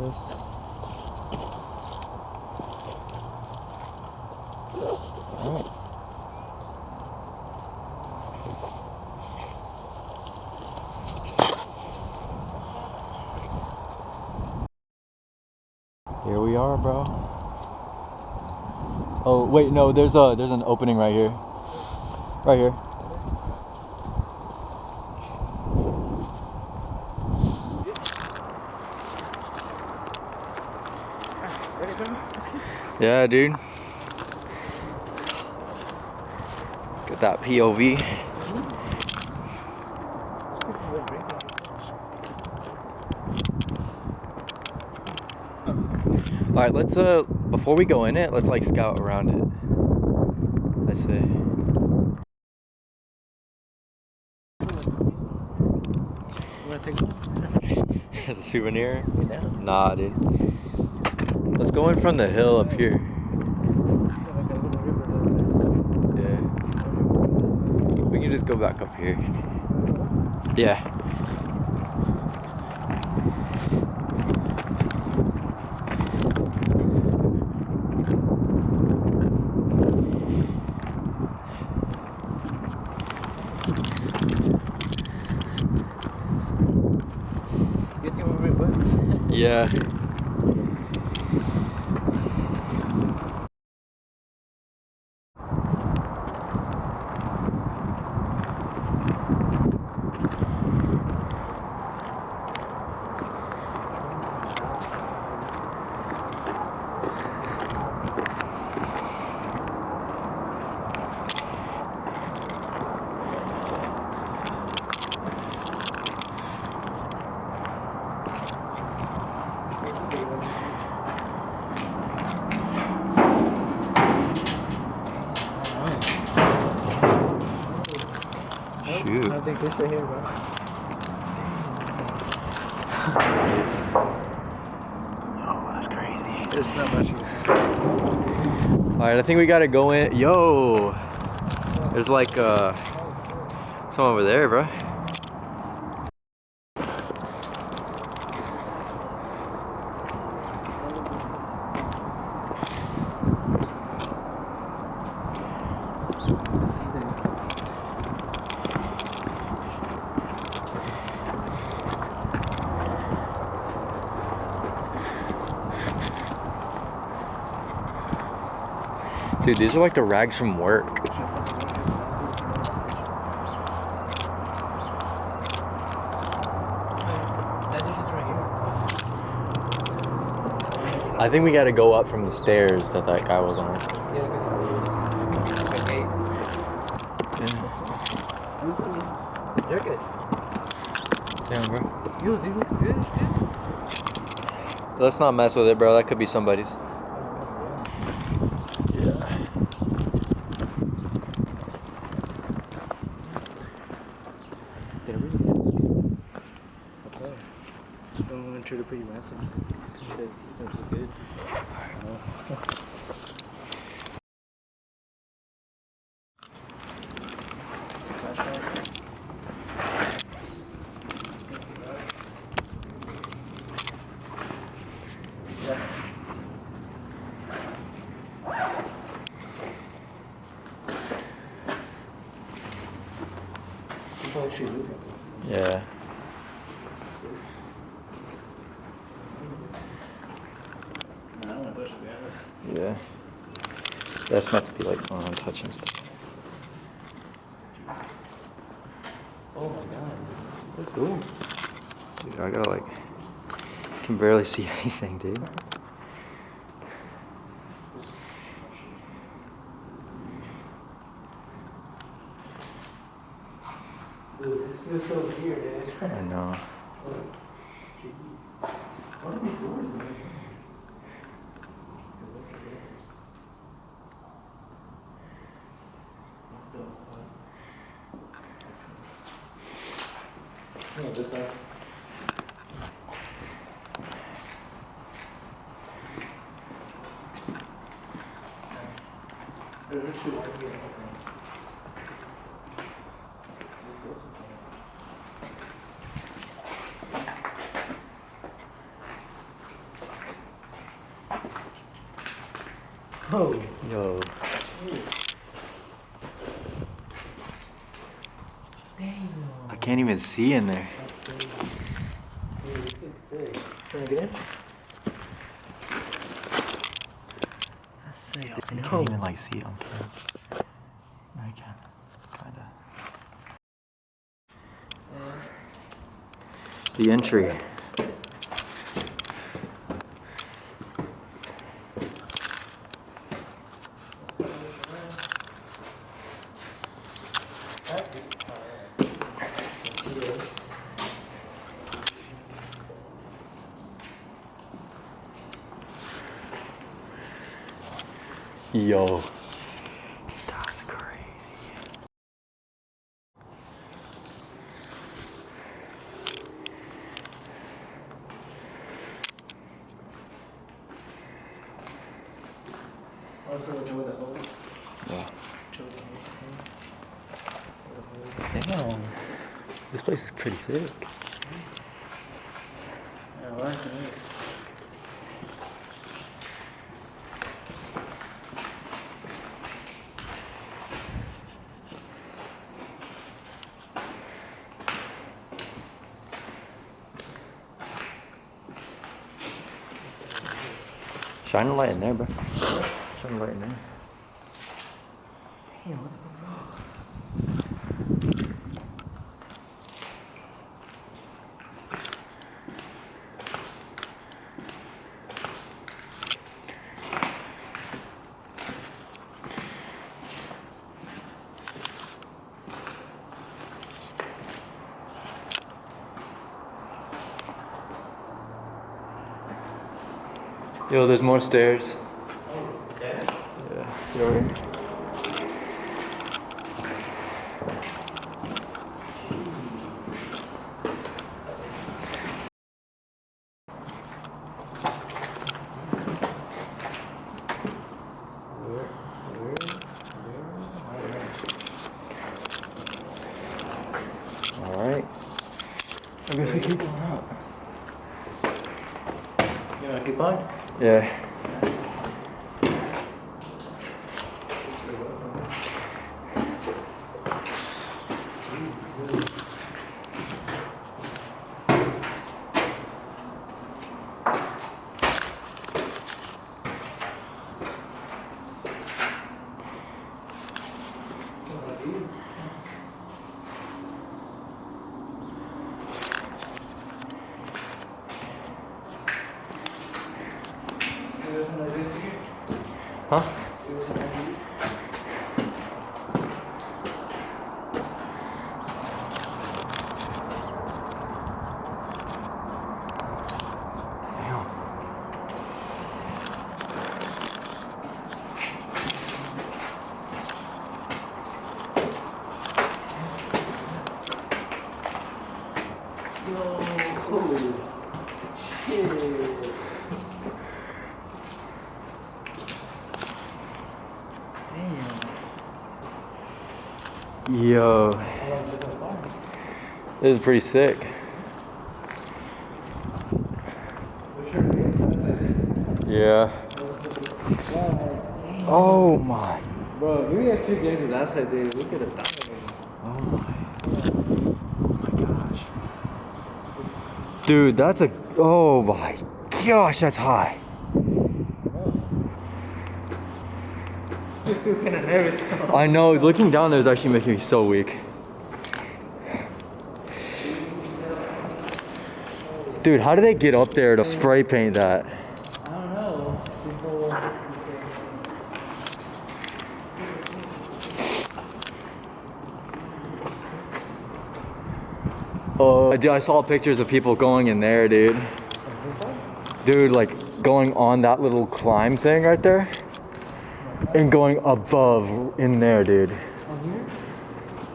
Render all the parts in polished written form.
this. Alright. Here we are, bro. Oh wait, no, there's an opening right here. Right here. Yeah, dude. Get that POV. All right, let's before we go in it, let's like scout around it. I say. You wanna take one? As a souvenir? Yeah. Nah, dude. Let's go in from the hill up here. Yeah. We can just go back up here. Yeah. Get your red boots. Yeah. Shoot. I think this right here, bro. Oh, that's crazy. There's not much. Alright, I think we gotta go in. Yo! There's like some over there, bro. Dude, these are like the rags from work. I think we gotta go up from the stairs that guy was on. Yeah, jacket. Damn, bro. Yo, these look good, dude. Let's not mess with it, bro. That could be somebody's. Yeah. They're really good. Okay. Don't want to try to put your mask on. This seems so good. Yeah. I don't want to push it, to be honest. Yeah. That's meant to be like touching stuff. Oh my god. Let's go. Dude, I gotta like, can barely see anything, dude. Dude, this feels so weird, dude. I know. What are these doors, man? No, this side. Oh. Yo. Damn. I can't even see in there. Dude, this looks sick. Trying to get in? That's sick. I can't even like see it on camera. No, I can. Kinda. The entry. Yo. That's crazy. Also, Joe with the hole. Yeah. Joe with the hole. Damn. This place is pretty sick. Yeah, I like this. Shine a light in there, bro. Shine a light in there. Damn, what the fuck? Yo, there's more stairs. Okay. Yeah. Get over here. Alright. I guess we keep going up. You wanna keep on? Yeah. Huh? Damn. Yo, holy shit. Damn. Yo. How long is this so far? This is pretty sick. Yeah. Oh my. Bro, if we had 2 games last side, dude, we could have died. Oh my. Oh my gosh. Dude, that's a. Oh my gosh, that's high. I feel kind of nervous. I know, looking down there is actually making me so weak. Dude, how did they get up there to spray paint that? I don't know. People. Oh, dude, I saw pictures of people going in there, dude. Dude, like going on that little climb thing right there and going above in there, dude. On here?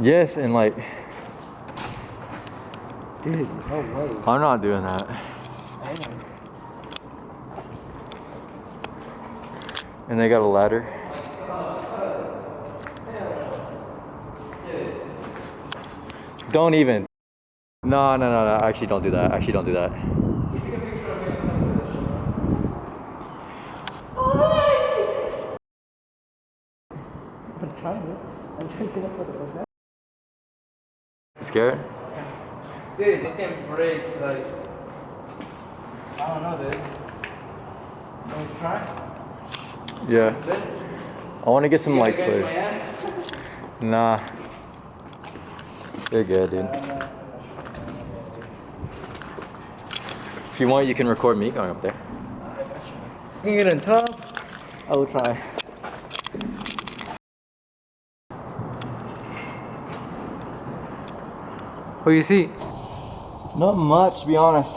Yes, and like, Dude, no way. I'm not doing that. Damn. And they got a ladder. Don't even. No, no, no, no. Actually, don't do that. Actually, don't do that. trying to. I'm trying to get up for the road. Scared? Dude, this can break, like, I don't know, dude. Want to try? Yeah. I want to get some light My fluid. hands? Nah. You're good, dude. If you want, you can record me going up there. You can get on top. I will try. What do you see? Not much, to be honest.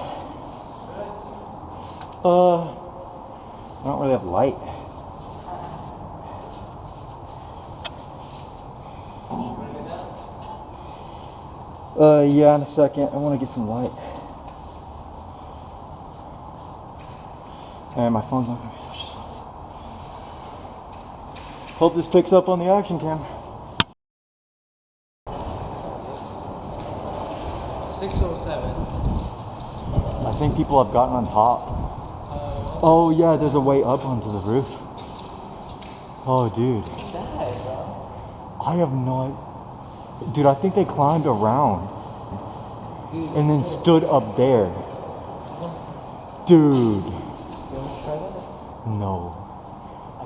I don't really have light. Yeah, in a second. I want to get some light. And my phone's not gonna be so slow. Hope this picks up on the action cam. 607. I think people have gotten on top. Oh yeah, there's a way up onto the roof. Oh dude. I have no idea. Dude, I think they climbed around and then stood up there. Dude. No.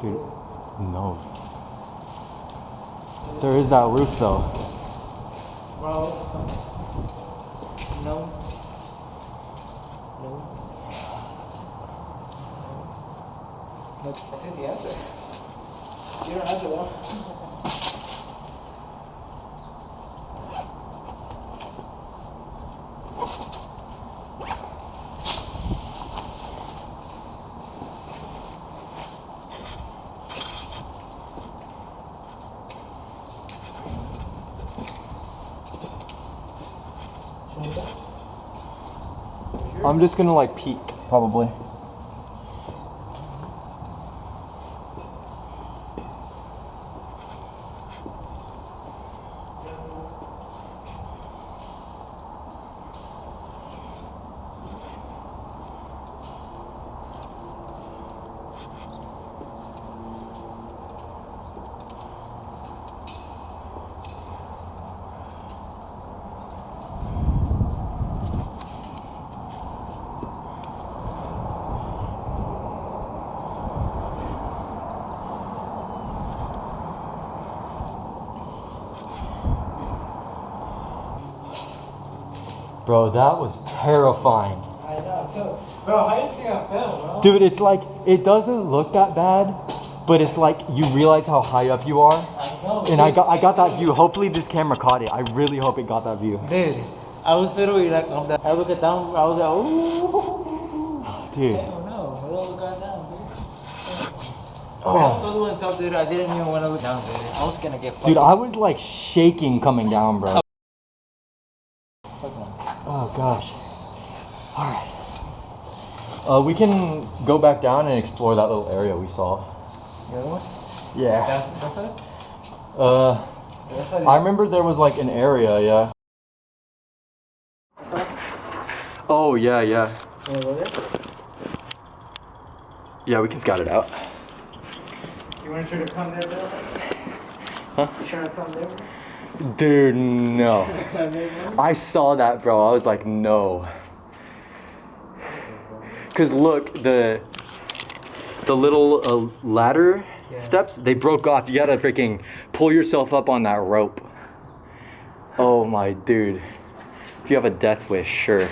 Dude, no. There is that roof though. Bro. No. No. Nope. I see the answer. You don't answer well. I'm just gonna like peek, probably. Bro, that was terrifying. I know too. Bro, how do you think I fell, bro? Dude, it's like, it doesn't look that bad, but it's like you realize how high up you are. I know. And I got that view. Hopefully this camera caught it. I really hope it got that view. Dude, I was literally like on that. I look at down, I was like, ooh. Dude. I don't know. I look got down, dude. I Oh. was so on top, dude. I didn't even want to look down, dude. I was gonna get fucked. Dude, I was like shaking coming down, bro. Oh gosh. Alright. We can go back down and explore that little area we saw. The other one? Yeah. That's it? That side I remember there was like an area, yeah. Oh yeah, yeah. You wanna go there? Yeah, we can scout it out. You wanna try to come there, bro? Huh? You trying to come there? Dude, no. I saw that, bro. I was like, no. Cause look, the little ladder steps, they broke off. You gotta freaking pull yourself up on that rope. Oh my dude. If you have a death wish, sure.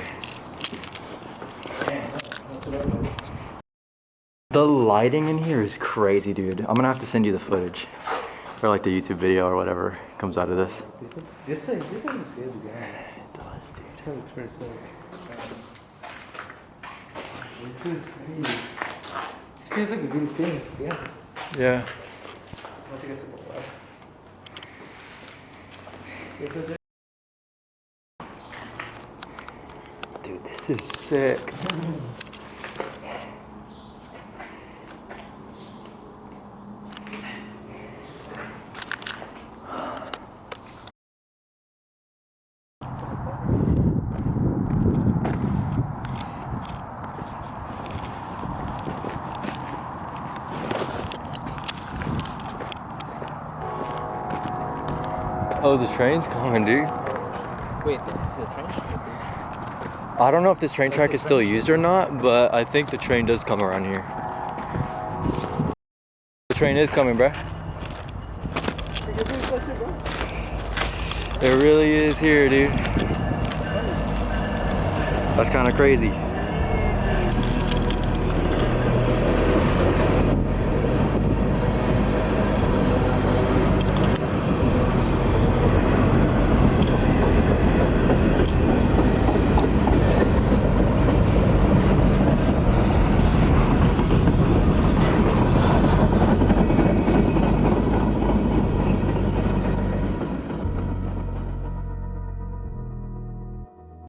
The lighting in here is crazy, dude. I'm gonna have to send you the footage. Or like the YouTube video or whatever comes out of this. This looks good, guys. It does, dude. This looks pretty sick. It feels great. This feels like a good thing, to be honest. Yeah. I'll take a sip of water. Dude, this is sick. Oh, the train's coming, dude. Wait, this is a train? I don't know if this train track is still used or not, but I think the train does come around here. The train is coming, bruh. It really is here, dude. That's kind of crazy.